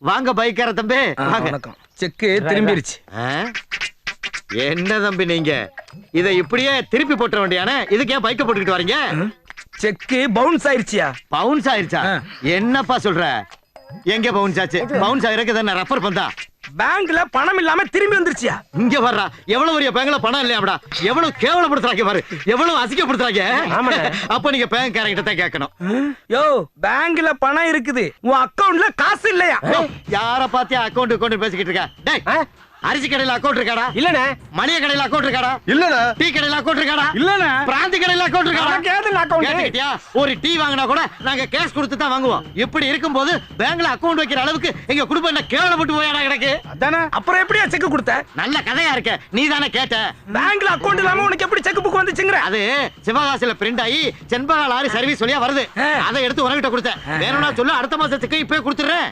வாங்க பைக்கார தம்பி வாங்க. வணக்கம். செக்கு திரும்பிருச்சு. என்ன தம்பி நீங்க இத இப்படியே திருப்பி போட்ட வேண்டியானே, இதுக்கு ஏன் பைக்க போட்டுக்கிட்டு வரீங்க? செக்கு பவுன்ஸ் ஆயிருச்சியா? பவுன்ஸ் ஆயிருச்சா? என்னப்பா சொல்ற? எங்க பவுன்ஸ் ஆச்சு? பவுன்ஸ் ஆயிருக்கு தானே ரெஃபர் பண்ணா. பேங்க்ல பணம் இல்லாம திரும்பி வந்துருச்சியா? இங்க வர்றா. எவ்வளவு பெரிய பேங்க்ல பணம் இல்லையாடா? எவ்வளவு கேவலப்படுத்துறாங்க பாரு. எவ்வளவு அசிங்கப்படுத்துறாங்க. அப்ப நீங்க பேங்க் காரங்கிட்ட தான் கேட்கணும். யோ, பேங்க்ல பணம் இருக்குது, உன் அக்கவுண்ட்ல காசு இல்லையா? யார பாத்தியா அக்கவுண்ட் பேசிக்கிட்டு இருக்க? டேய், அரிசி கடையில அக்கவுண்ட் இருக்காடா? இல்லனே. மளிகை கடையில அக்கவுண்ட் இருக்காடா? இல்லடா. டீ கடையில அக்கவுண்ட் இருக்காடா? இல்லனே. பிராந்தி கடையில அக்கவுண்ட் இருக்காடா? கேதுல அக்கவுண்ட். கேட்டியா? ஒரு டீ வாங்கினா கூட நாங்க கேஷ் கொடுத்து தான் வாங்குவோம். இப்படி இருக்கும்போது பேங்க்ல அக்கவுண்ட் வைக்கிற அளவுக்கு எங்க குடும்பம் என்ன கேவலப்பட்டு போயாடா கிடக்கு? அதானே. அப்புறம் எப்படியா செக் கொடுத்த? நல்ல கதையா இருக்க. நீ தானே கேட்ட. பேங்க்ல அக்கவுண்ட் இல்லாம உனக்கு எப்படி செக் புக் வந்துச்சுங்கற? அது சிவகாசில பிரிண்ட் ஆகி செண்பகா லாரி சர்வீஸ் வழியா வருது. அதை எடுத்து உனக்கிட்ட கொடுத்தேன். வேணும்னா சொல்லு, அடுத்த மாசத்துக்கு இப்பவே கொடுத்துறேன்.